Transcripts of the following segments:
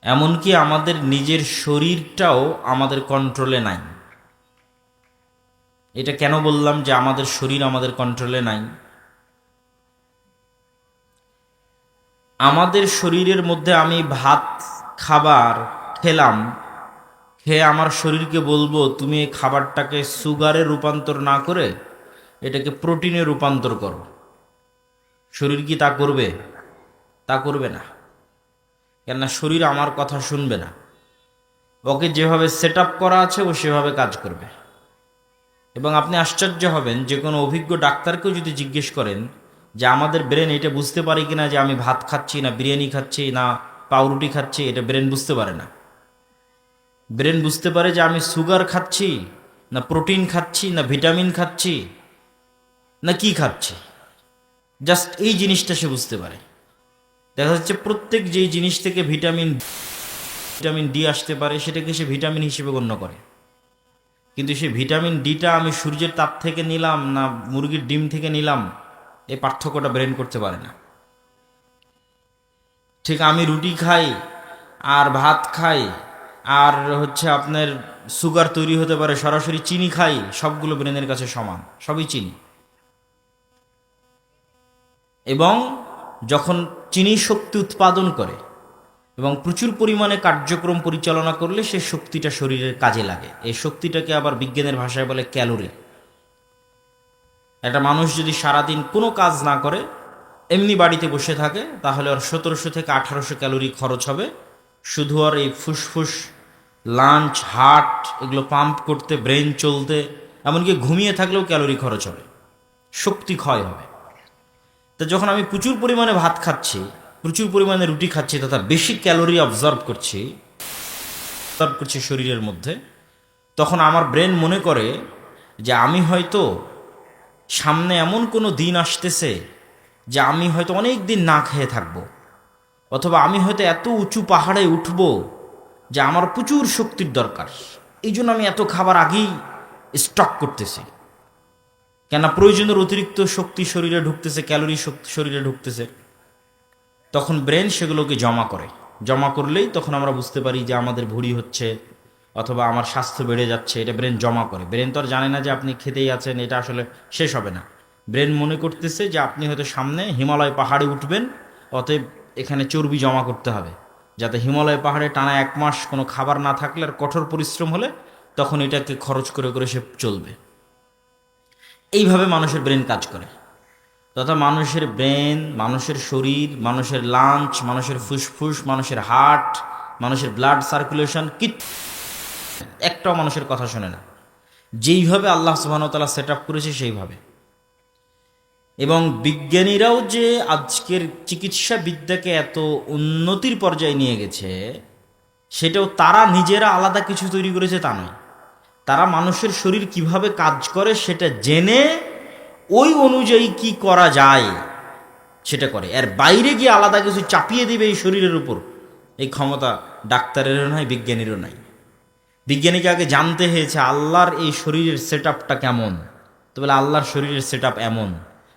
এমনকি আমাদের নিজের শরীরটাও আমাদের কন্ট্রোলে নাই। এটা কেন বললাম যে আমাদের শরীর আমাদের কন্ট্রোলে নাই? আমাদের শরীরের মধ্যে আমি ভাত খাবার খেলাম, খেয়ে আমার শরীরকে বলবো তুমি এই খাবারটাকে সুগারে রূপান্তর না করে এটাকে প্রোটিনে রূপান্তর করো। শরীর কি তা করবে? তা করবে না। কেননা শরীর আমার কথা শুনবে না। ওকে যেভাবে সেট আপ করা আছে ও সেভাবে কাজ করবে। এবং আপনি আশ্চর্য হবেন, যে কোনো অভিজ্ঞ ডাক্তারকেও যদি জিজ্ঞেস করেন যে আমাদের ব্রেন এটা বুঝতে পারে কিনা যে আমি ভাত খাচ্ছি না বিরিয়ানি খাচ্ছি না পাউরুটি খাচ্ছি, এটা ব্রেন বুঝতে পারে না। ব্রেন বুঝতে পারে যে আমি সুগার খাচ্ছি না প্রোটিন খাচ্ছি না ভিটামিন খাচ্ছি না কি খাচ্ছি। জাস্ট এই জিনিসটা সে বুঝতে পারে। দেখা যাচ্ছে প্রত্যেক যেই জিনিস থেকে ভিটামিন ভিটামিন ডি আসতে পারে সেটাকে সে ভিটামিন হিসেবে গণ্য করে। কিন্তু সেই ভিটামিন ডিটা আমি সূর্যের তাপ থেকে নিলাম না মুরগির ডিম থেকে নিলাম, এই পার্থক্যটা ব্রেন করতে পারে না। ঠিক আমি রুটি খাই আর ভাত খাই আর আপনার সুগার তৈরি হতে পারে সরাসরি চিনি খাই, সবগুলো ব্রেনের কাছে সমান, সবই চিনি। এবং যখন চিনি শক্তি উৎপাদন করে এবং প্রচুর পরিমাণে কার্যক্রম পরিচালনা করলে সে শক্তিটা শরীরের কাজে লাগে। এই শক্তিটাকে আবার বিজ্ঞানের ভাষায় বলে ক্যালোরি। একটা মানুষ যদি সারাদিন কোনো কাজ না করে এমনি বাড়িতে বসে থাকে তাহলে ওর 1700 থেকে 1800 ক্যালোরি খরচ হবে শুধু আর এই ফুসফুস লাঞ্চ হার্ট এগুলো পাম্প করতে, ব্রেন চলতে, এমনকি ঘুমিয়ে থাকলেও ক্যালোরি খরচ হবে, শক্তি ক্ষয় হবে। তো যখন আমি প্রচুর পরিমাণে ভাত খাচ্ছি, প্রচুর পরিমাণে রুটি খাচ্ছি তথা বেশি ক্যালোরি অবজর্ভ করছি শরীরের মধ্যে, তখন আমার ব্রেন মনে করে যে আমি হয়তো সামনে এমন কোনো দিন আসতেছে যে আমি হয়তো অনেক দিন না খেয়ে থাকবো, অথবা আমি হয়তো এত উঁচু পাহাড়ে উঠব যে আমার প্রচুর শক্তির দরকার, এই জন্য আমি এত খাবার আগেই স্টক করতেছি। কেন? প্রয়োজনের অতিরিক্ত শক্তি শরীরে ঢুকতেছে, ক্যালোরি শরীরে ঢুকতেছে। তখন ব্রেন সেগুলোকে জমা করে। জমা করলেই তখন আমরা বুঝতে পারি যে আমাদের ভুঁড়ি হচ্ছে অথবা আমার স্বাস্থ্য বেড়ে যাচ্ছে। এটা ব্রেন জমা করে। ব্রেন তো আর জানে না যে আপনি খেতেই আছেন, এটা আসলে শেষ হবে না। ব্রেন মনে করতেছে যে আপনি হয়তো সামনে হিমালয় পাহাড়ে উঠবেন, অতএব এখানে চর্বি জমা করতে হবে, যাতে হিমালয় পাহাড়ে টানা 1 মাস কোনো খাবার না থাকলে আর কঠোর পরিশ্রম হলে তখন এটাকে খরচ করে করে সে চলবে। এইভাবে মানুষের ব্রেন কাজ করে। তথা মানুষের ব্রেন, মানুষের শরীর, মানুষের লাঞ্চ, মানুষের ফুসফুস, মানুষের হার্ট, মানুষের ব্লাড সার্কুলেশন একটাও মানুষের কথা শোনে না। যেইভাবে আল্লাহ সুবহানাহু ওয়া তাআলা সেট আপ করেছে সেইভাবে। এবং বিজ্ঞানীরাও যে আজকের চিকিৎসা বিদ্যাকে এত উন্নতির পর্যায়ে নিয়ে গেছে, সেটাও তারা নিজেরা আলাদা কিছু তৈরি করেছে তা নয়। তারা মানুষের শরীর কিভাবে কাজ করে সেটা জেনে ওই অনুযায়ী কি করা যায় সেটা করে। এর বাইরে গিয়ে আলাদা কিছু চাপিয়ে দিবে এই শরীরের উপর, এই ক্ষমতা ডাক্তারেরও নাই, বিজ্ঞানীরও নাই। বিজ্ঞানীকে আগে জানতে হয়েছে আল্লাহর এই শরীরের সেট আপটা কেমন। তো বলে আল্লাহর শরীরের সেট আপ এমন,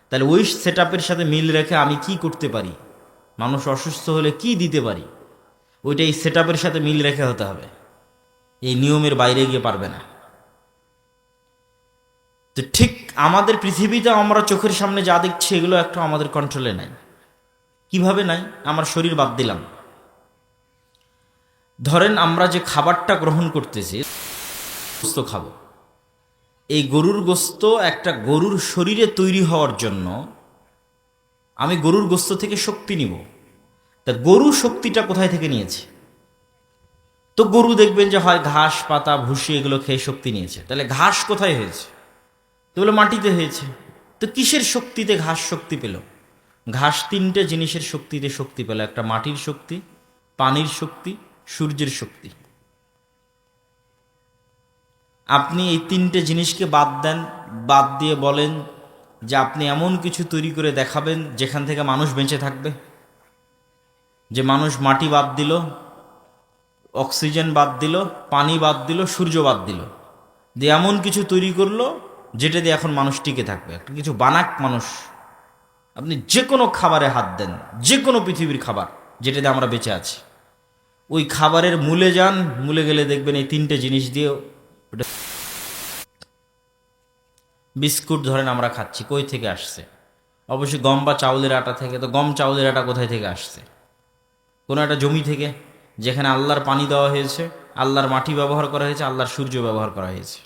তাহলে ওই সেট আপের সাথে মিল রেখে আমি কি করতে পারি, মানুষ অসুস্থ হলে কি দিতে পারি, ওইটা এই সেট আপের সাথে মিল রেখে হতে হবে। এই নিয়মের বাইরে গিয়ে পারবে না। তো ঠিক আমাদের পৃথিবীতে আমরা চোখের সামনে যা দেখছি এগুলো একটা আমাদের কন্ট্রোলে নাই। কিভাবে নাই? আমার শরীর বাদ দিলাম। ধরেন আমরা যে খাবারটা গ্রহণ করতেছি, গোস্ত খাবো, এই গরুর গোস্ত একটা গরুর শরীরে তৈরি হওয়ার জন্য আমি গরুর গোস্ত থেকে শক্তি নিব। তা গরু শক্তিটা কোথায় থেকে নিয়েছে? তো গরু দেখবেন যে হয় ঘাস পাতা ভুসি এগুলো খেয়ে শক্তি নিয়েছে। তাহলে ঘাস কোথায় হয়েছে? তো বলে মাটিতে হয়েছে। তো কিসের শক্তিতে ঘাস শক্তি পেল? ঘাস 3টে জিনিসের শক্তিতে শক্তি পেল। একটা মাটির শক্তি, পানির শক্তি, সূর্যের শক্তি। আপনি এই 3টে জিনিসকে বাদ দেন, বাদ দিয়ে বলেন যে আপনি এমন কিছু তৈরি করে দেখাবেন যেখান থেকে মানুষ বেঁচে থাকবে। যে মানুষ মাটি বাদ দিল, অক্সিজেন বাদ দিল, পানি বাদ দিল, সূর্য বাদ দিল, দিয়ে এমন কিছু তৈরি করলো যেটা দিয়ে এখন মানুষ টিকে থাকবে। একটা কিছু বানাক মানুষ। আপনি যে কোনো খাবারে হাত দেন, যে কোনো পৃথিবীর খাবার যেটা দিয়ে আমরা বেঁচে আছি, ওই খাবারের মূলে যান, মূলে গেলে দেখবেন এই তিনটে জিনিস দিয়ে বিস্কুট ধরেন আমরা খাচ্ছি, কই থেকে আসছে? অবশ্যই গম বা চাউলের আটা থেকে। তো গম চাউলের আটা কোথায় থেকে আসছে? কোনো একটা জমি থেকে, যেখানে আল্লাহর পানি দেওয়া হয়েছে, আল্লাহর মাটি ব্যবহার করা হয়েছে, আল্লাহর সূর্য ব্যবহার করা হয়েছে।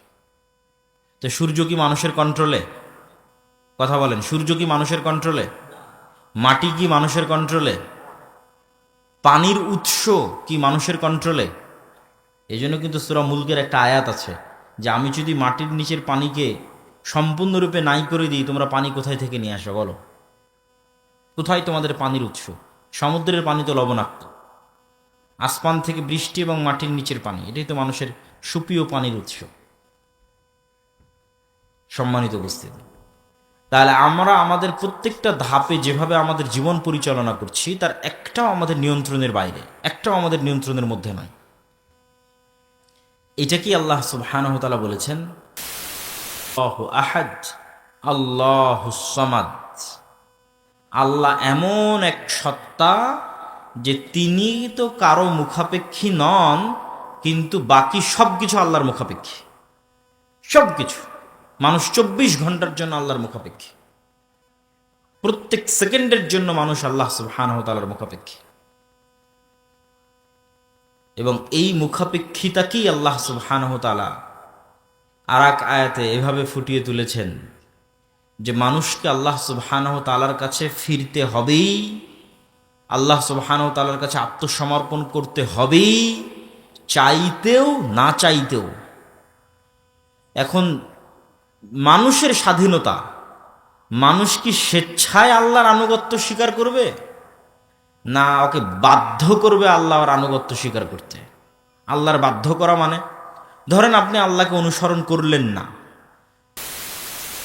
তো সূর্য কি মানুষের কন্ট্রোলে? কথা বলেন, সূর্য কি মানুষের কন্ট্রোলে? মাটি কি মানুষের কন্ট্রোলে? পানির উৎস কি মানুষের কন্ট্রোলে? এই জন্য কিন্তু সূরা মুলকের একটা আয়াত আছে যে আমি যদি মাটির নিচের পানিকে সম্পূর্ণরূপে নাই করে দিই, তোমরা পানি কোথায় থেকে নিয়ে আসো বলো? কোথায় তোমাদের পানির উৎস? সমুদ্রের পানি তো লবণাক্ত, আসমান থেকে বৃষ্টি এবং মাটির নিচের পানি, এটাই তো মানুষের সুপ্রিয় পানির উৎস। সম্মানিত উপস্থিতি, তাহলে আমরা আমাদের প্রত্যেকটা ধাপে যেভাবে আমাদের জীবন পরিচালনা করছি, তার একটাও আমাদের নিয়ন্ত্রণের বাইরে, একটাও আমাদের নিয়ন্ত্রণের মধ্যে নয়। এটা কি আল্লাহ সুবহানাহু ওয়া তাআলা বলেছেন, আল্লাহু আহাদ আল্লাহুস সামাদ। আল্লাহ এমন এক সত্তা যে তিনি তো কারো মুখাপেক্ষী নন, কিন্তু বাকি সব কিছু আল্লাহর মুখাপেক্ষী। সব কিছু, মানুষ 24 ঘন্টার জন্য আল্লাহর মুখাপেক্ষী, প্রত্যেক সেকেন্ডের জন্য মানুষ আল্লাহ সুবহানাহু ওয়া তাআলার মুখাপেক্ষী। এবং এই মুখাপেক্ষিতাকেই আল্লাহ সুবহানাহু ওয়া তাআলা আর এক আয়াতে এভাবে ফুটিয়ে তুলেছেন যে মানুষকে আল্লাহ সুবহানাহু ওয়া তাআলার কাছে ফিরতে হবেই, আল্লাহ সুবহানাহু ওয়া তাআলার কাছে আত্মসমর্পণ করতে হবেই, চাইতেও না চাইতেও। এখন মানুষের স্বাধীনতা, মানুষ কি স্বেচ্ছায় আল্লাহর আনুগত্য স্বীকার করবে, না ওকে বাধ্য করবে আল্লাহর আনুগত্য স্বীকার করতে? আল্লাহর বাধ্য করা মানে, ধরেন আপনি আল্লাহকে অনুসরণ করলেন না,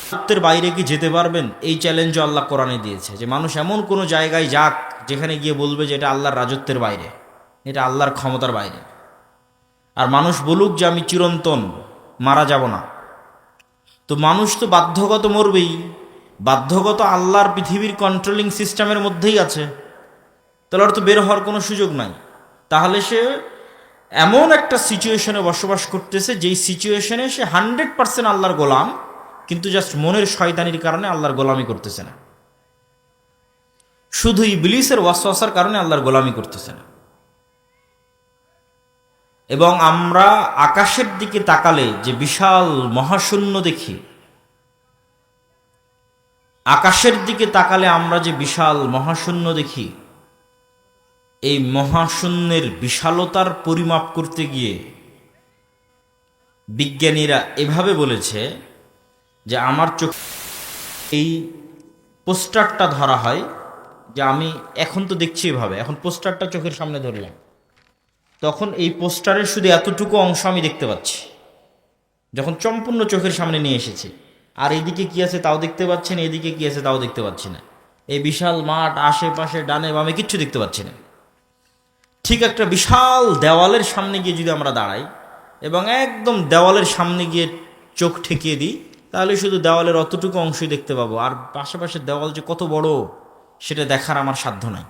রাজত্বের বাইরে কি যেতে পারবেন? এই চ্যালেঞ্জও আল্লাহ কোরআনে দিয়েছে যে মানুষ এমন কোনো জায়গায় যাক যেখানে গিয়ে বলবে যে এটা আল্লাহর রাজত্বের বাইরে, এটা আল্লাহর ক্ষমতার বাইরে। আর মানুষ বলুক যে আমি চিরন্তন, মারা যাব না। তো মানুষ তো বাধ্যগত মরবেই, বাধ্যগত আল্লাহর পৃথিবীর কন্ট্রোলিং সিস্টেমের মধ্যেই আছে, তাহলে আর তো বের হওয়ার কোনো সুযোগ নাই। তাহলে সে এমন একটা সিচুয়েশনে বসবাস করতেছে যেই সিচুয়েশনে সে 100% আল্লাহর গোলাম, কিন্তু জাস্ট মনের শয়তানির কারণে আল্লাহর গোলামি করতেছে না, শুধু ইবলিসের ওয়াসওয়াসার কারণে আল্লাহর গোলামি করতেছে না। এবং আমরা আকাশের দিকে তাকালে যে বিশাল মহাশূন্য দেখি, আকাশের দিকে তাকালে আমরা যে বিশাল মহাশূন্য দেখি, এই মহাশূন্যের বিশালতার পরিমাপ করতে গিয়ে বিজ্ঞানীরা এভাবে বলেছে যে আমার চোখ, এই পোস্টারটা ধরা হয় যে আমি এখন তো দেখছি এভাবে, এখন পোস্টারটা চোখের সামনে ধরলাম, তখন এই পোস্টারের শুধু এতটুকু অংশ আমি দেখতে পাচ্ছি যখন সম্পূর্ণ চোখের সামনে নিয়ে এসেছি। আর এইদিকে কি আছে তাও দেখতে পাচ্ছি না, এদিকে কি আছে তাও দেখতে পাচ্ছি না, এই বিশাল মাঠ, আশেপাশে ডানে বামে কিচ্ছু দেখতে পাচ্ছি না। ঠিক একটা বিশাল দেওয়ালের সামনে গিয়ে যদি আমরা দাঁড়াই এবং একদম দেওয়ালের সামনে গিয়ে চোখ ঠেকিয়ে দিই, তাহলে শুধু দেওয়ালের অতটুকু অংশই দেখতে পাবো, আর পাশাপাশি দেওয়াল যে কত বড় সেটা দেখার আমার সাধ্য নাই।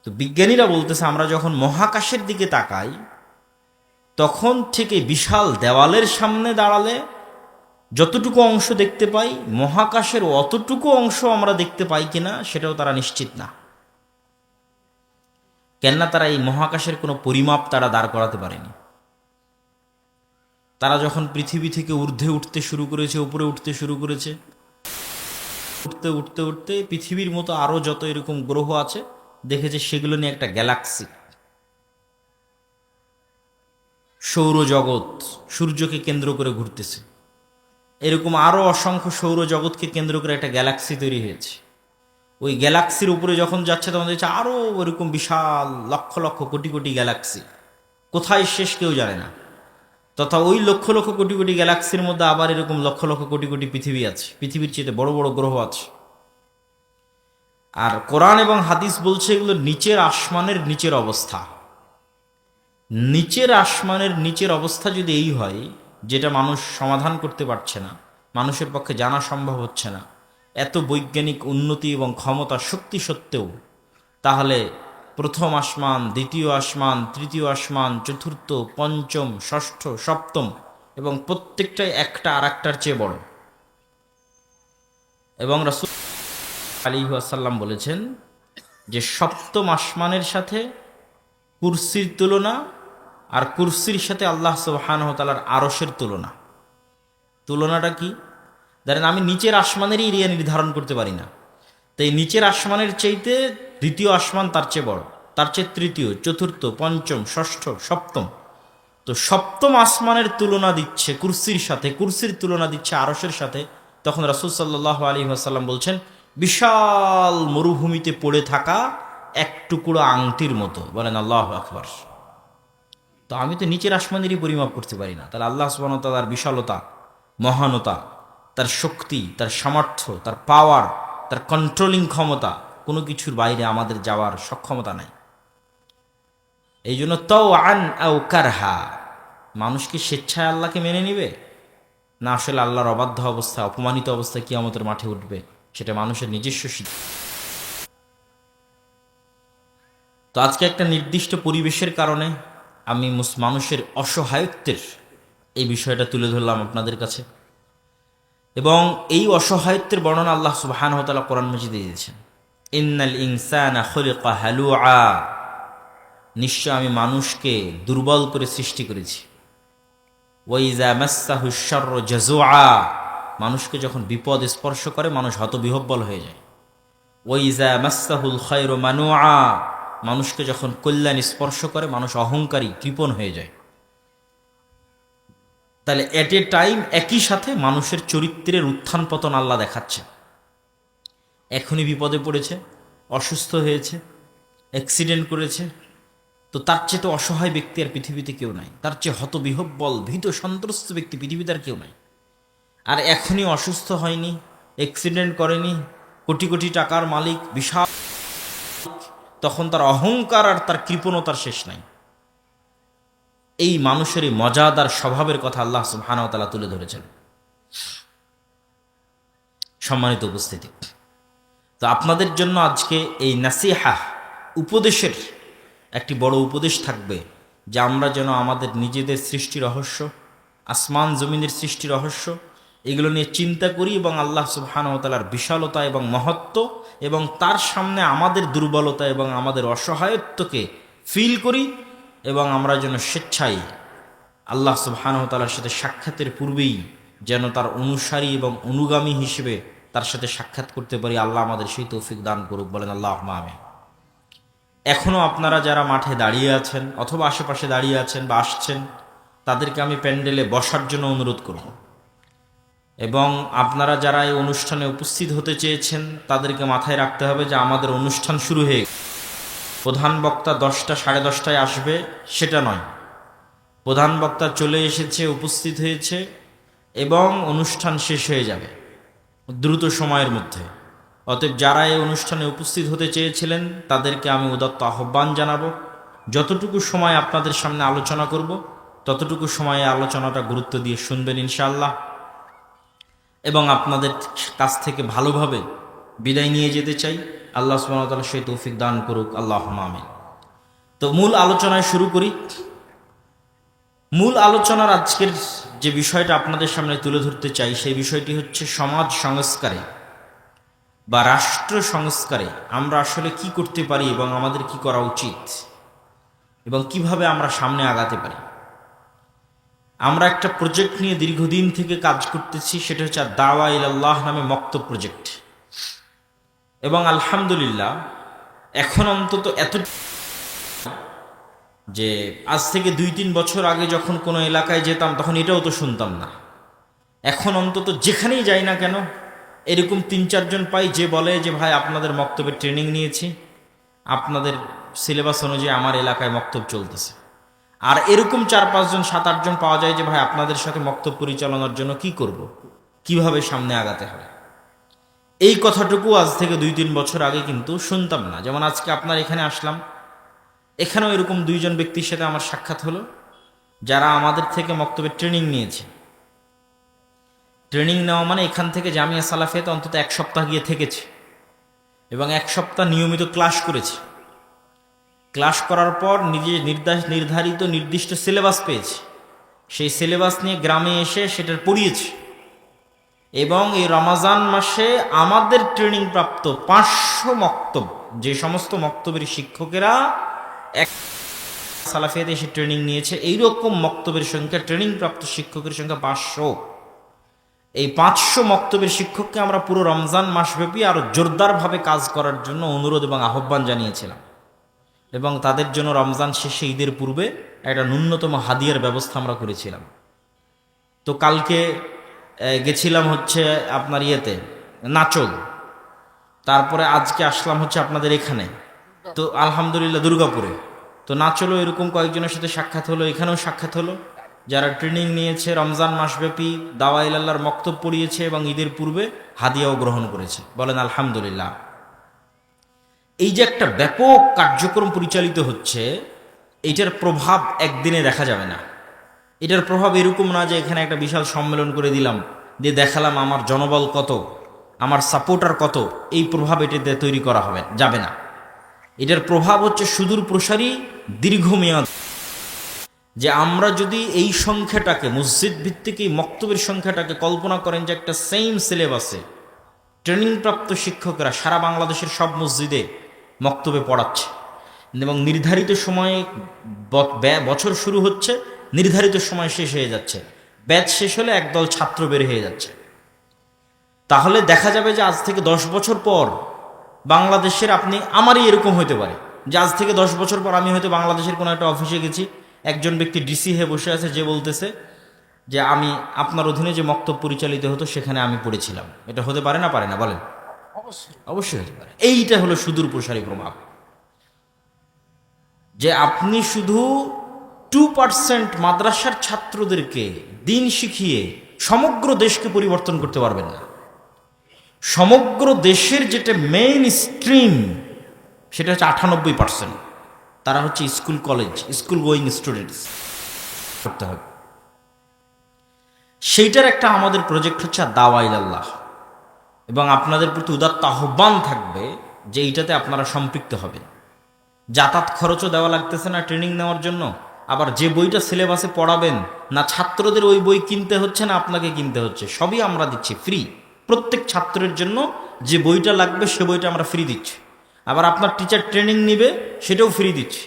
তো বিজ্ঞানীরা বলতেছে আমরা যখন মহাকাশের দিকে তাকাই, তখন ঠিক এই বিশাল দেওয়ালের সামনে দাঁড়ালে যতটুকু অংশ দেখতে পাই, মহাকাশের অতটুকু অংশ আমরা দেখতে পাই কিনা সেটাও তারা নিশ্চিত না। কেননা তারা এই মহাকাশের কোনো পরিমাপ তারা দাঁড় করাতে পারেনি। তারা যখন পৃথিবী থেকে ঊর্ধ্বে উঠতে শুরু করেছে, উপরে উঠতে শুরু করেছে, উঠতে উঠতে উঠতে পৃথিবীর মতো আরও যত এরকম গ্রহ আছে দেখেছে, সেগুলো নিয়ে একটা গ্যালাক্সি, সৌরজগৎ সূর্যকে কেন্দ্র করে ঘুরতেছে, এরকম আরও অসংখ্য সৌরজগৎকে কেন্দ্র করে একটা গ্যালাক্সি তৈরি হয়েছে। ওই গ্যালাক্সির উপরে যখন যাচ্ছে তখন দেখছে আরও ওরকম বিশাল লক্ষ লক্ষ কোটি কোটি গ্যালাক্সি, কোথায় শেষ কেউ জানে না। তথা ওই লক্ষ লক্ষ কোটি কোটি গ্যালাক্সির মধ্যে আবার এরকম লক্ষ লক্ষ কোটি কোটি পৃথিবী আছে, পৃথিবীর চেয়ে বড় বড় গ্রহ আছে। আর কোরআন এবং হাদিস বলছে এগুলো নিচের আসমানের নিচের অবস্থা। নিচের আসমানের নিচের অবস্থা যদি এই হয়, যেটা মানুষ সমাধান করতে পারছে না, মানুষের পক্ষে জানা সম্ভব হচ্ছে না, এত বৈজ্ঞানিক উন্নতি এবং ক্ষমতা শক্তি সত্ত্বেও, তাহলে প্রথম আসমান, দ্বিতীয় আসমান, তৃতীয় আসমান, চতুর্থ, পঞ্চম, ষষ্ঠ, সপ্তম, এবং প্রত্যেকটাই একটা আর একটার চেয়ে বড়। এবং রাসূল আলাইহি ওয়াসাল্লাম বলেছেন যে সপ্তম আসমানের সাথে কুরসির তুলনা, আর কুরসির সাথে আল্লাহ সুবহানাহু ওয়া তাআলার আরশের তুলনা। তুলনাটা কি? ধরেন আমি নিচের আসমানেরই এরিয়া নির্ধারণ করতে পারি না, তো এই নিচের আসমানের চাইতে দ্বিতীয় আসমান তার চেয়ে বড়, তার চেয়ে তৃতীয়, চতুর্থ, পঞ্চম, ষষ্ঠ, সপ্তম। তো সপ্তম আসমানের তুলনা দিচ্ছে কুরসির সাথে, কুরসির তুলনা দিচ্ছে আরশের সাথে। তখন রাসূল সাল্লাল্লাহু আলাইহি ওয়াসাল্লাম বলছেন বিশাল মরুভূমিতে পড়ে থাকা এক টুকরো আংটির মতো। বলেন আল্লাহু আকবার। তো আমি তো নিচের আসমানেরই পরিমাপ করতে পারি না, তাহলে আল্লাহ সুবহানাহু ওয়া তাআলার বিশালতা, মহানতা, তার শক্তি, তার সামর্থ্য, তার পাওয়ার, তার কন্ট্রোলিং ক্ষমতা, কোনো কিছুর বাইরে আমাদের যাওয়ার সক্ষমতা নাই। এই জন্য তাওআন আও কারহা, মানুষ কি স্বেচ্ছায় আল্লাহকে মেনে নিবে, না আসলে আল্লাহর অবাধ্য অবস্থা, অপমানিত অবস্থায় কিয়ামতের মাঠে উঠবে, সেটা মানুষের নিজস্ব সিদ্ধান্ত। তো আজকে একটা নির্দিষ্ট পরিবেশের কারণে আমি মানুষের অসহায়ত্বের এই বিষয়টা তুলে ধরলাম আপনাদের কাছে। এবং এই অসহায়ত্বের বর্ণনা আল্লাহ সুবহানাহু ওয়া তাআলা কোরআন মাজিদে দিয়েছেন, ইন্নাল ইনসানা খুলিকা হালুআ, নিশ্চয় আমি মানুষকে দুর্বল করে সৃষ্টি করেছি। ওয়াইজা মাসসাহু শাররু জাজুআ, মানুষকে যখন বিপদ স্পর্শ করে মানুষ হতবিহ্বল হয়ে যায়। ওয়াইজা মাসসাহুল খায়রু মানুআ, মানুষকে যখন কল্যাণ স্পর্শ করে মানুষ অহংকারী, কৃপণ হয়ে যায়। তাহলে এট এ টাইম একই সাথে মানুষের চরিত্রের উত্থান পতন আল্লাহ দেখাচ্ছে। এখনই বিপদে পড়েছে, অসুস্থ হয়েছে, অ্যাক্সিডেন্ট করেছে, তো তার চেয়ে তো অসহায় ব্যক্তি আর পৃথিবীতে কেউ নাই, তার চেয়ে হতবিহ্বল ভীত সন্ত্রস্ত ব্যক্তি পৃথিবীতে আর কেউ নাই। আর এখনই অসুস্থ হয়নি, অ্যাক্সিডেন্ট করেনি, কোটি কোটি টাকার মালিক, বিশাল, তখন তার অহংকার আর তার কৃপণতার শেষ নাই। এই মানুষের এই মজাদার স্বভাবের কথা আল্লাহ সুবহানাহু ওয়া তাআলা তুলে ধরেছেন। সম্মানিত উপস্থিতি, তো আপনাদের জন্য আজকে এই নাসিহা, উপদেশের একটি বড় উপদেশ থাকবে যে আমরা যেন আমাদের নিজেদের সৃষ্টি রহস্য, আসমান জমিনের সৃষ্টি রহস্য, এগুলো নিয়ে চিন্তা করি এবং আল্লাহ সুবহানাহু ওয়া তাআলার বিশালতা এবং মহত্ব এবং তার সামনে আমাদের দুর্বলতা এবং আমাদের অসহায়ত্বকে ফিল করি, এবং আমরা যেন স্বেচ্ছায় আল্লাহ সুবহানাহু ওয়া তাআলার সাথে সাক্ষাতের পূর্বেই যেন তার অনুসারী এবং অনুগামী হিসেবে তার সাথে সাক্ষাৎ করতে পারি। আল্লাহ আমাদের সেই তৌফিক দান করুক, বলেন আল্লাহুম্মা আমিন। এখনও আপনারা যারা মাঠে দাঁড়িয়ে আছেন অথবা আশেপাশে দাঁড়িয়ে আছেন বা আসছেন, তাদেরকে আমি প্যান্ডেলে বসার জন্য অনুরোধ করব, এবং আপনারা যারা এই অনুষ্ঠানে উপস্থিত হতে চেয়েছেন তাদেরকে মাথায় রাখতে হবে যে আমাদের অনুষ্ঠান শুরু হয়ে গেছে। প্রধান বক্তা 10টা সাড়ে 10টায় আসবে সেটা নয়, প্রধান বক্তা চলে এসেছে, উপস্থিত হয়েছে, এবং অনুষ্ঠান শেষ হয়ে যাবে দ্রুত সময়ের মধ্যে। অতএব যারা এই অনুষ্ঠানে উপস্থিত হতে চেয়েছিলেন তাদেরকে আমি উদাত্ত আহ্বান জানাবো, যতটুকু সময় আপনাদের সামনে আলোচনা করব ততটুকু সময়ে আলোচনাটা গুরুত্ব দিয়ে শুনবেন ইনশাআল্লাহ, এবং আপনাদের কাছ থেকে ভালোভাবে বিদায় নিয়ে যেতে চাই। আল্লাহ সুবহানাহু ওয়া তাআলা সেই তৌফিক দান করুক, আল্লাহুম্মা আমিন। তো মূল আলোচনায় শুরু করি। মূল আলোচনার আজকের যে বিষয়টা আপনাদের সামনে তুলে ধরতে চাই সেই বিষয়টি হচ্ছে সমাজ সংস্কারে বা রাষ্ট্র সংস্কারে আমরা আসলে কি করতে পারি এবং আমাদের কি করা উচিত এবং কিভাবে আমরা সামনে আগাতে পারি। আমরা একটা প্রজেক্ট নিয়ে দীর্ঘদিন থেকে কাজ করতেছি, সেটা হচ্ছে দাওয়া ইলাল্লাহ নামে মক্তব প্রজেক্ট, এবং আলহামদুলিল্লাহ এখন অন্তত এত যে আজ থেকে 2-3 বছর আগে যখন কোনো এলাকায় যেতাম তখন এটাও তো শুনতাম না। এখন অন্তত যেখানেই যাই না কেন এরকম 3-4 জন পাই যে বলে যে ভাই আপনাদের মক্তবের ট্রেনিং নিয়েছি, আপনাদের সিলেবাস অনুযায়ী আমার এলাকায় মক্তব চলতেছে। আর এরকম 4-5 জন 7-8 জন পাওয়া যায় যে ভাই আপনাদের সাথে মক্তব পরিচালনার জন্য কি করব, কিভাবে সামনে আগাতে হবে। এই কথাটুকু আজ থেকে 2-3 বছর আগে কিন্তু শুনতাম না। যেমন আজকে আপনার এখানে আসলাম, এখানেও এরকম 2 জন ব্যক্তির সাথে আমার সাক্ষাৎ হলো যারা আমাদের থেকে মক্তবের ট্রেনিং নিয়েছে। ট্রেনিং নেওয়া মানে এখান থেকে জামিয়া সালাফিয়াতে অন্তত 1 সপ্তাহ গিয়ে থেকেছে এবং 1 সপ্তাহ নিয়মিত ক্লাস করেছে। ক্লাস করার পর নিজে নির্ধারিত নির্দিষ্ট সিলেবাস পেয়েছি, সেই সিলেবাস নিয়ে গ্রামে এসে সেটার পড়িয়েছি। এবং এই রমাজান মাসে আমাদের ট্রেনিং প্রাপ্ত 500 মক্তব, যে সমস্ত মক্তবের শিক্ষকেরা এক সালাফিয়াতে এসে ট্রেনিং নিয়েছে, এইরকম মক্তবের সংখ্যা, ট্রেনিং প্রাপ্ত শিক্ষকের সংখ্যা 500। এই 500 মক্তবের শিক্ষককে আমরা পুরো রমজান মাসব্যাপী আরো জোরদারভাবে কাজ করার জন্য অনুরোধ এবং আহ্বান জানিয়েছিলাম, এবং তাদের জন্য রমজান শেষে ঈদের পূর্বে একটা ন্যূনতম হাদিয়ার ব্যবস্থা আমরা করেছিলাম। তো কালকে গেছিলাম হচ্ছে আপনার ইয়েতে নাচল, তারপরে আজকে আসলাম হচ্ছে আপনাদের এখানে, তো আলহামদুলিল্লাহ দুর্গাপুরে। তো নাচলও এরকম কয়েকজনের সাথে সাক্ষাৎ হলো, এখানেও সাক্ষাৎ হলো, যারা ট্রেনিং নিয়েছে, রমজান মাসব্যাপী দাওয়া ইলাল্লাহর মক্তব পড়িয়েছে এবং ঈদের পূর্বে হাদিয়াও গ্রহণ করেছে। বলেন আলহামদুলিল্লাহ। এই যে একটা ব্যাপক কার্যক্রম পরিচালিত হচ্ছে, এইটার প্রভাব একদিনে দেখা যাবে না। এটার প্রভাব এরকম না যে এখানে একটা বিশাল সম্মেলন করে দিলাম, দিয়ে দেখালাম আমার জনবল কত, আমার সাপোর্টার কত, এই প্রভাব এটাতে তৈরি করা যাবে না। এটার প্রভাব হচ্ছে সুদূর প্রসারী, দীর্ঘমেয়াদ। যে আমরা যদি এই সংখ্যাটাকে, মসজিদ ভিত্তিক এই মক্তবের সংখ্যাটাকে কল্পনা করেন যে একটা সেম সিলেবাসে ট্রেনিংপ্রাপ্ত শিক্ষকরা সারা বাংলাদেশের সব মসজিদে মক্তবে পড়াচ্ছে, এবং নির্ধারিত সময়ে বছর শুরু হচ্ছে, নির্ধারিত সময় শেষ হয়ে যাচ্ছে, ব্যাচ শেষ হলে একদল ছাত্র বের হয়ে যাচ্ছে, তাহলে দেখা যাবে যে আজ থেকে 10 বছর পর বাংলাদেশের, আমারই এরকম হতে পারে যে আজ থেকে 10 বছর পর আমি হয়তো বাংলাদেশের কোনো একটা অফিসে গেছি, একজন ব্যক্তি ডিসি হয়ে বসে আছে, যে বলতেছে যে আমি আপনার অধীনে যে মক্তব পরিচালিত হতো সেখানে আমি পড়েছিলাম। এটা হতে পারে না, পারে না? বলেন। অবশ্যই হতে পারে। এইটা হলো সুদূর প্রসারী প্রভাব, যে আপনি শুধু 2% মাদ্রাসার ছাত্রদেরকে দিন শিখিয়ে সমগ্র দেশকে পরিবর্তন করতে পারবেন না। সমগ্র দেশের যেটা মেইন স্ট্রিম, সেটা হচ্ছে 98%, তারা হচ্ছে school college, school going students করতে হবে। সেইটার একটা আমাদের প্রজেক্ট হচ্ছে দাওয়া ইলাল্লাহ, এবং আপনাদের প্রতি উদাত্ত আহ্বান থাকবে যে এইটাতে আপনারা সম্পৃক্ত হবেন। যাতায়াত খরচও দেওয়া লাগতেছে না ট্রেনিং নেওয়ার জন্য, আবার যে বইটা সিলেবাসে পড়াবেন না ছাত্রদের ওই বই কিনতে হচ্ছে না আপনাকে কিনতে হচ্ছে, সবই আমরা দিচ্ছি ফ্রি। প্রত্যেক ছাত্রের জন্য যে বইটা লাগবে সে বইটা আমরা ফ্রি দিচ্ছি। আবার আপনার টিচার ট্রেনিং নিবে, সেটাও ফ্রি দিচ্ছি।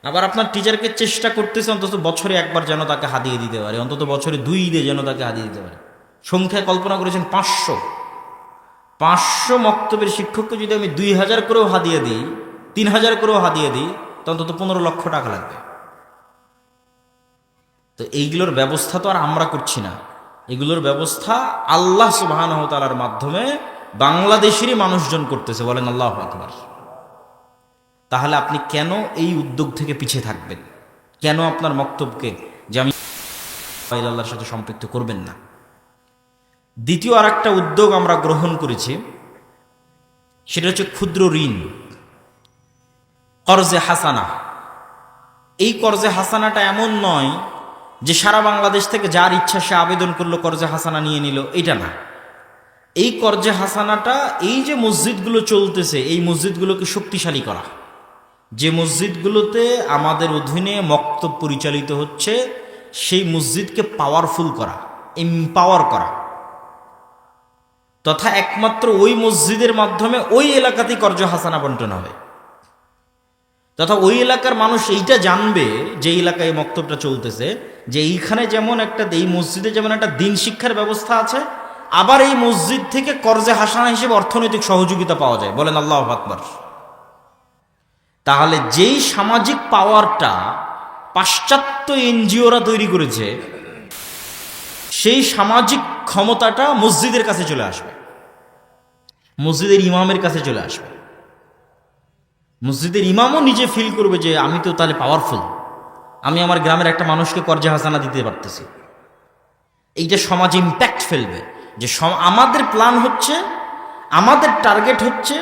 আবার আপনার টিচারকে চেষ্টা করতেছে অন্তত বছরে একবার যেন তাকে হাদিয়ে দিতে পারে, অন্তত বছরে 2 ঈদে যেন তাকে হাদিয়ে দিতে পারে। সংখ্যায় কল্পনা করেছেন 500 মক্তবের শিক্ষককে যদি আমি 2000 করেও হাদিয়ে দিই, 3000 করেও হাদিয়ে দিই, তো অন্তত 15 লক্ষ টাকা লাগবে। তো এইগুলোর ব্যবস্থা তো আর আমরা করছি না, এগুলোর ব্যবস্থা আল্লাহ সুবহানাহু ওয়া তাআলার মাধ্যমে বাংলাদেশেরই মানুষজন করতেছে। বলেন আল্লাহু আকবার। তাহলে আপনি কেন এই উদ্যোগ থেকে পিছিয়ে থাকবেন? কেন আপনার মক্তবকে যে আমি আল্লাহর সাথে সম্পৃক্ত করবেন না? দ্বিতীয় আর একটা উদ্যোগ আমরা গ্রহণ করেছি, সেটা হচ্ছে ক্ষুদ্র ঋণ, কর্জে হাসানা। এই কর্জে হাসানাটা এমন নয় যে সারা বাংলাদেশ থেকে যার ইচ্ছা সে আবেদন করলো কর্জে হাসানা নিয়ে নিল, এটা না। এই কর্জে হাসানাটা এই যে মসজিদগুলো চলতেছে, এই মসজিদগুলোকে শক্তিশালী করা, যে মসজিদগুলোতে আমাদের অধীনে মক্তব পরিচালিত হচ্ছে সেই মসজিদকে পাওয়ারফুল করা, এম্পাওয়ার করা, তথা একমাত্র ওই মসজিদের মাধ্যমে ওই এলাকাতেই কর্জ হাসানা বন্টন হবে, তথা ওই এলাকার মানুষ এইটা জানবে, যে এলাকায় মক্তবটা চলতেছে, যে এইখানে যেমন একটা, এই মসজিদে যেমন একটা দিন শিক্ষার ব্যবস্থা আছে, আবার এই মসজিদ থেকে কর্জে হাসানা হিসেবে অর্থনৈতিক সহযোগিতা পাওয়া যায়। বলেন আল্লাহু আকবার। তাহলে যেই সামাজিক পাওয়ারটা পাশ্চাত্য এনজিওরা তৈরি করেছে, সেই সামাজিক ক্ষমতাটা মসজিদের কাছে চলে আসবে, মসজিদের ইমামের কাছে চলে আসবে। মসজিদের ইমামও নিজে ফিল করবে যে আমি তো তাহলে পাওয়ারফুল, আমি আমার গ্রামের একটা মানুষকে কর্জে হাসানা দিতে পারতেছি। এইটা সমাজে ইম্প্যাক্ট ফেলবে। যে আমাদের প্ল্যান হচ্ছে, আমাদের টার্গেট হচ্ছে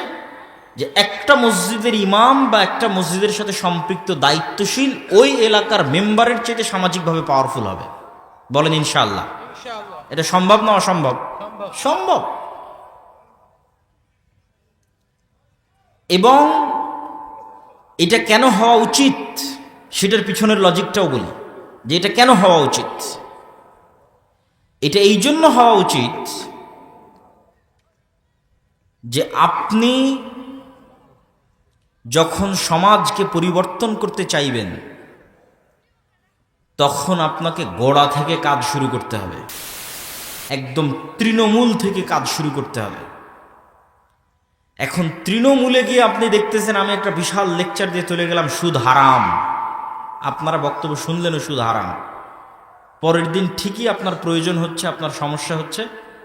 যে একটা মসজিদের ইমাম বা একটা মসজিদের সাথে সম্পৃক্ত দায়িত্বশীল ওই এলাকার মেম্বারের চেয়ে সামাজিকভাবে পাওয়ারফুল হবে। বলেন ইনশাআল্লাহ। এটা সম্ভব না অসম্ভব? সম্ভব। এবং এটা কেন হওয়া উচিত সেটার পিছনের লজিকটাও বলি, যে এটা কেন হওয়া উচিত। এটা এই জন্য হওয়া উচিত যে আপনি যখন সমাজকে পরিবর্তন করতে চাইবেন তখন আপনাকে গোড়া থেকে কাজ শুরু করতে হবে, একদম তৃণমূল থেকে কাজ শুরু করতে হবে। এখন তৃণমূলে গিয়ে আপনি দেখতেছেন আমি একটা বিশাল লেকচার দিয়ে চলে গেলাম সুদ হারাম, আপনারা বক্তব্য শুনলেনও সুদ হারাম, পরের দিন ঠিকই আপনার প্রয়োজন হচ্ছে, আপনার সমস্যা হচ্ছে,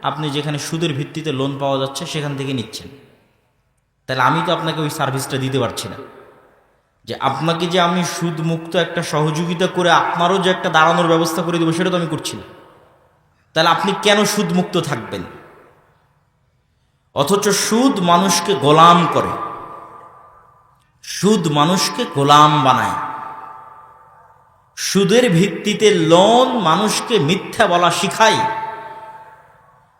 আপনি যেখানে সুদের ভিত্তিতে লোন পাওয়া যাচ্ছে সেখান থেকে নিচ্ছেন। তাহলে আমি তো আপনাকে ওই সার্ভিসটা দিতে পারছি না, যে আপনাকে যে আমি সুদ মুক্ত একটা সহযোগিতা করে আপনারও যে একটা দাঁড়ানোর ব্যবস্থা করে দেবো সেটা তো আমি করছি না। তাহলে আপনি কেন সুদ মুক্ত থাকবেন? অথচ সুদ মানুষকে গোলাম করে, সুদ মানুষকে গোলাম বানায়, সুদের ভিত্তিতে লোন মানুষকে মিথ্যা বলা শিখায়।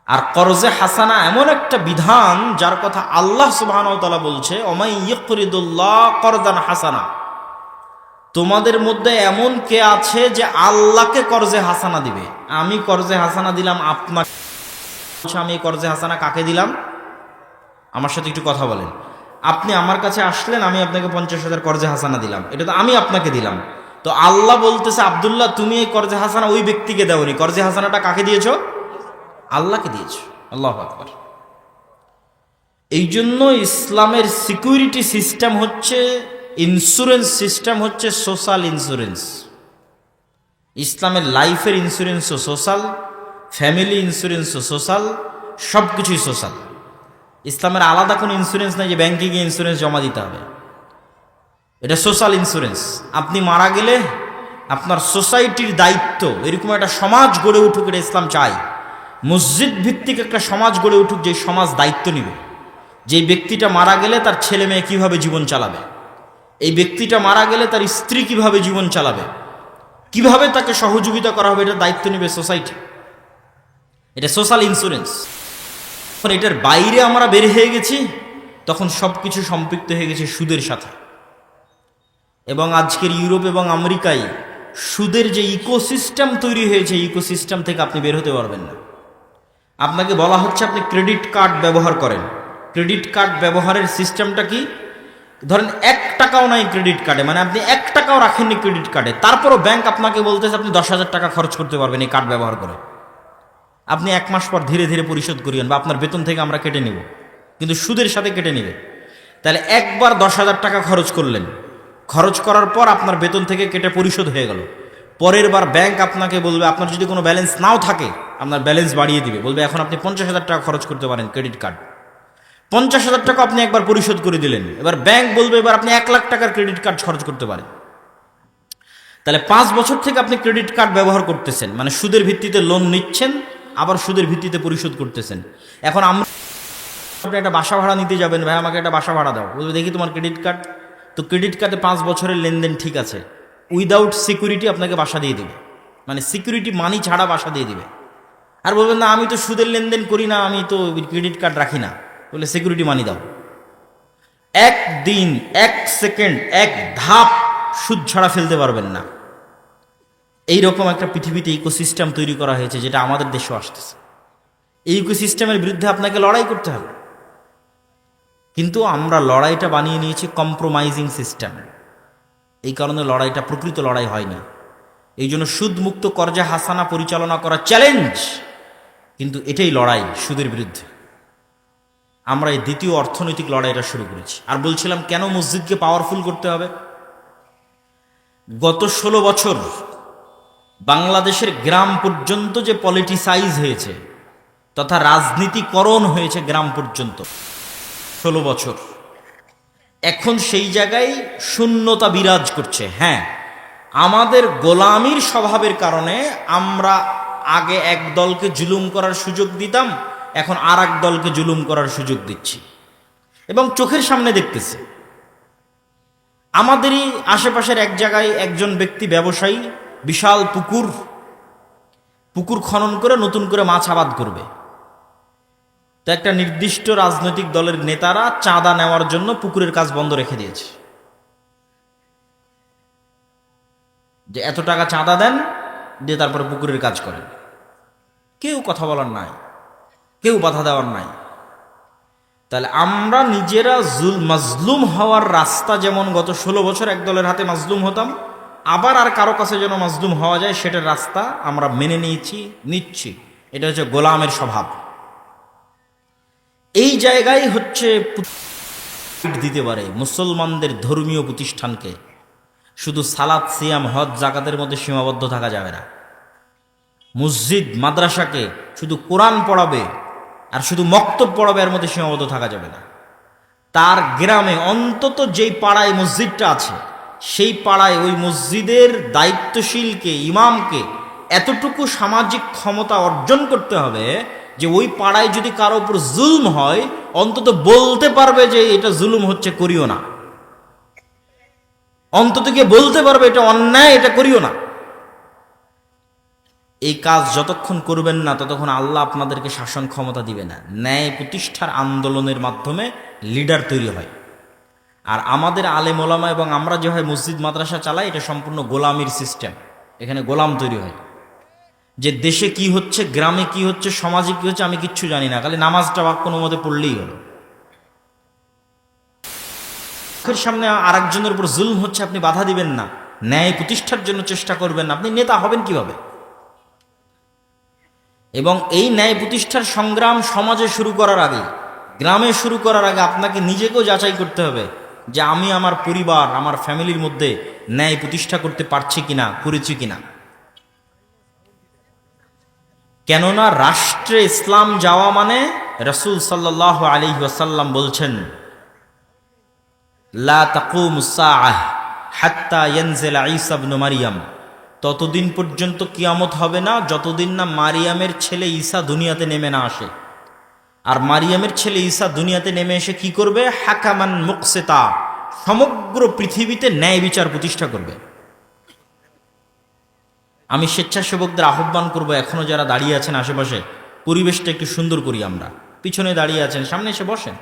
আর কর্জে হাসানা এমন একটা বিধান যার কথা আল্লাহ সুবহানাহু ওয়া তাআলা বলছে, ওমাই ইয়াকরিদুল্লাহ করদান হাসানা, তোমাদের মধ্যে এমন কে আছে যে আল্লাহকে কর্জে হাসানা দিবে। আমি কর্জে হাসানা দিলাম আপনাকে, আমি কর্জে হাসানা কাকে দিলাম? আমার সাথে একটু কথা বলেন। আপনি আমার কাছে আসলেন, আমি আপনাকে 50,000 কর্জে হাসানা দিলাম, এটা তো আমি আপনাকে দিলাম। তো আল্লাহ বলতেছে আব্দুল্লাহ তুমি এই কর্জে হাসানা ওই ব্যক্তিকে দাওনি, কর্জে হাসানাটা কাকে দিয়েছো? আল্লাহকে দিয়েছো। আল্লাহু আকবার। এই জন্য ইসলামের সিকিউরিটি সিস্টেম হচ্ছে, ইন্স্যুরেন্স সিস্টেম হচ্ছে সোশ্যাল ইন্স্যুরেন্স। ইসলামের লাইফের ইন্স্যুরেন্সও সোশ্যাল, ফ্যামিলি ইন্স্যুরেন্সও সোশ্যাল, সব কিছুই সোশ্যাল। ইসলামের আলাদা কোনো ইন্স্যুরেন্স নাই যে ব্যাংকে গিয়ে ইন্স্যুরেন্স জমা দিতে হবে, এটা সোশ্যাল ইন্স্যুরেন্স। আপনি মারা গেলে আপনার সোসাইটির দায়িত্ব, এরকম একটা সমাজ গড়ে উঠুক, এটা ইসলাম চাই। মসজিদ ভিত্তিক একটা সমাজ গড়ে উঠুক, যে সমাজ দায়িত্ব নিবে, যে ব্যক্তিটা মারা গেলে তার ছেলে মেয়ে কীভাবে জীবন চালাবে, এই ব্যক্তিটা মারা গেলে তার স্ত্রী কিভাবে জীবন চালাবে, কিভাবে তাকে সহযোগিতা করা হবে, এটা দায়িত্ব নিবে সোসাইটি। এটা সোশ্যাল ইন্স্যুরেন্স। এখন এটার বাইরে আমরা বের হয়ে গেছি, তখন সব কিছু সম্পৃক্ত হয়ে গেছে সুদের সাথে। এবং আজকের ইউরোপ এবং আমেরিকায় সুদের যে ইকোসিস্টেম তৈরি হয়েছে, ইকোসিস্টেম থেকে আপনি বের হতে পারবেন না। আপনাকে বলা হচ্ছে আপনি ক্রেডিট কার্ড ব্যবহার করেন। ক্রেডিট কার্ড ব্যবহারের সিস্টেমটা কি? ধরেন 1 টাকাও নাই ক্রেডিট কার্ডে, মানে আপনি 1 টাকাও রাখেননি ক্রেডিট কার্ডে, তারপরও ব্যাংক আপনাকে বলতেছে আপনি 10,000 টাকা খরচ করতে পারবেন এই কার্ড ব্যবহার করে। আপনি 1 মাস পর ধীরে ধীরে পরিশোধ করিয়েন, বা আপনার বেতন থেকে আমরা কেটে নেব, কিন্তু সুদের সাথে কেটে নেবে। তাহলে একবার 10,000 টাকা খরচ করলেন, খরচ করার পর আপনার বেতন থেকে কেটে পরিশোধ হয়ে গেল। পরের বার ব্যাংক আপনাকে বলবে, আপনার যদি কোনো ব্যালেন্স নাও থাকে আপনার ব্যালেন্স বাড়িয়ে দিবে, বলবে এখন আপনি 50,000 টাকা খরচ করতে পারেন ক্রেডিট কার্ড। 50,000 টাকা আপনি একবার পরিশোধ করে দিলেন, এবার ব্যাংক বলবে এবার আপনি 1 লাখ টাকার ক্রেডিট কার্ড খরচ করতে পারেন। তাহলে 5 বছর থেকে আপনি ক্রেডিট কার্ড ব্যবহার করতেছেন, মানে সুদের ভিত্তিতে লোন নিচ্ছেন, আবার সুদের ভিত্তিতে পরিশোধ করতেছেন। এখন আমরা, আপনি একটা বাসা ভাড়া নিতে যাবেন, ভাই আমাকে একটা বাসা ভাড়া দাও, বলবে দেখি তোমার ক্রেডিট কার্ড। তো ক্রেডিট কার্ডে 5 বছরের লেনদেন ঠিক আছে, উইদাউট সিকিউরিটি আপনাকে বাসা দিয়ে দিবে, মানে সিকিউরিটি মানি ছাড়া বাসা দিয়ে দিবে। আর বলবেন না আমি তো সুদের লেনদেন করি না, আমি তো ক্রেডিট কার্ড রাখি না, বলে সিকিউরিটি মানি দাও। 1 দিন 1 সেকেন্ড 1 ধাপ সুদ ছাড়া ফেলতে পারবেন না। এইরকম একটা পৃথিবীতে ইকোসিস্টেম তৈরি করা হয়েছে, যেটা আমাদের দেশেও আসতেছে। এই ইকোসিস্টেমের বিরুদ্ধে আপনাকে লড়াই করতে হবে, কিন্তু আমরা লড়াইটা বানিয়ে নিয়েছি কম্প্রোমাইজিং সিস্টেম। এই কারণে লড়াইটা প্রকৃত লড়াই হয়নি। এই জন্য সুদমুক্ত কর্জে হাসানা পরিচালনা করা চ্যালেঞ্জ, কিন্তু এটাই লড়াই সুদের বিরুদ্ধে। আমরা এই দ্বিতীয় অর্থনৈতিক লড়াইটা শুরু করেছি। আর বলছিলাম কেন মসজিদকে পাওয়ারফুল করতে হবে। গত 16 বছর বাংলাদেশের গ্রাম পর্যন্ত যে পলিটিসাইজ হয়েছে তথা রাজনীতিকরণ হয়েছে গ্রাম পর্যন্ত 16 বছর, এখন সেই জায়গায় শূন্যতা বিরাজ করছে। হ্যাঁ, আমাদের গোলামির স্বভাবের কারণে আমরা আগে এক দলকে জুলুম করার সুযোগ দিতাম, এখন আর এক দলকে জুলুম করার সুযোগ দিচ্ছি, এবং চোখের সামনে দেখতেছি। আমাদেরই আশেপাশের এক জায়গায় একজন ব্যক্তি ব্যবসায়ী বিশাল পুকুর খনন করে নতুন করে মাছ আবাদ করবে। তো একটা নির্দিষ্ট রাজনৈতিক দলের নেতারা চাঁদা নেওয়ার জন্য পুকুরের কাজ বন্ধ রেখে দিয়েছে। যে এত টাকা চাঁদা দেন, দিয়ে তারপরে পুকুরের কাজ করেন। কেউ কথা বলার নাই, কেউ বাধা দেওয়ার নাই। তাহলে আমরা নিজেরা মাজলুম হওয়ার রাস্তা, যেমন গত 16 বছর এক দলের হাতে মাজলুম হতাম, আবার আর কারো কাছে যেন মাজলুম হওয়া যায় সেটার রাস্তা আমরা মেনে নিচ্ছি। এটা হচ্ছে গোলামের স্বভাব। এই জায়গায় হচ্ছে দিতে পারে মুসলমানদের ধর্মীয় প্রতিষ্ঠানকে। শুধু সালাত, সিয়াম, হজ, জাকাতের মধ্যে সীমাবদ্ধ থাকা যাবে না। মসজিদ মাদ্রাসাকে শুধু কোরআন পড়াবে আর শুধু মক্তব পড়াবে, এর মধ্যে সীমাবদ্ধ থাকা যাবে না। তার গ্রামে অন্তত যেই পাড়ায় মসজিদটা আছে, সেই পাড়ায় ওই মসজিদের দায়িত্বশীলকে, ইমামকে এতটুকু সামাজিক ক্ষমতা অর্জন করতে হবে যে ওই পাড়ায় যদি কারো উপর জুলম হয়, অন্তত বলতে পারবে যে এটা জুলুম হচ্ছে, করিও না। অন্তত গিয়ে বলতে পারবে এটা অন্যায়, এটা করিও না। এই কাজ যতক্ষণ করবেন না, ততক্ষণ আল্লাহ আপনাদেরকে শাসন ক্ষমতা দিবে না। ন্যায় প্রতিষ্ঠার আন্দোলনের মাধ্যমে লিডার তৈরি হয়। আর আমাদের আলেম ওলামা এবং আমরা যেভাবে মসজিদ মাদ্রাসা চালাই, এটা সম্পূর্ণ গোলামির সিস্টেম। এখানে গোলাম তৈরি হয়, যে দেশে কি হচ্ছে, গ্রামে কি হচ্ছে, সমাজে কি হচ্ছে আমি কিচ্ছু জানি না, খালি নামাজটা বা কোনো মতে পড়লেই হলো। চোখের সামনে আরেকজনের উপর জুলম হচ্ছে, আপনি বাধা দিবেন না, ন্যায় প্রতিষ্ঠার জন্য চেষ্টা করবেন না, আপনি নেতা হবেন কিভাবে? এবং এই ন্যায় প্রতিষ্ঠার সংগ্রাম সমাজে শুরু করার আগে, গ্রামে শুরু করার আগে আপনাকে নিজেকেও যাচাই করতে হবে যে আমি আমার পরিবার, আমার ফ্যামিলির মধ্যে ন্যায় প্রতিষ্ঠা করতে পারছি কিনা, করেছি কিনা। কেননা রাষ্ট্রে ইসলাম যাওয়া মানে, রাসূল সাল্লাল্লাহু আলাইহি ওয়াসাল্লাম বলছেন, লা তাকুমুস সাআহ হাত্তা ইয়ানজিলা ঈসা ইবনে মারইয়াম, ততদিন পর্যন্ত কিয়ামত হবে না যতদিন না মারিয়ামের ছেলে ঈসা দুনিয়াতে নেমে না আসে। আর মারিয়ামের ছেলে ঈসা দুনিয়াতে নেমে এসে কি করবে? হাকামান মুকসিতা, সমগ্র পৃথিবীতে ন্যায় বিচার প্রতিষ্ঠা করবে। আমি স্বেচ্ছাসেবকদের আহ্বান করব, এখনো যারা দাঁড়িয়ে আছেন আশেপাশে, পরিবেশটা একটু সুন্দর করি। আমরা পিছনে দাঁড়িয়ে আছেন, সামনে এসে বসেন।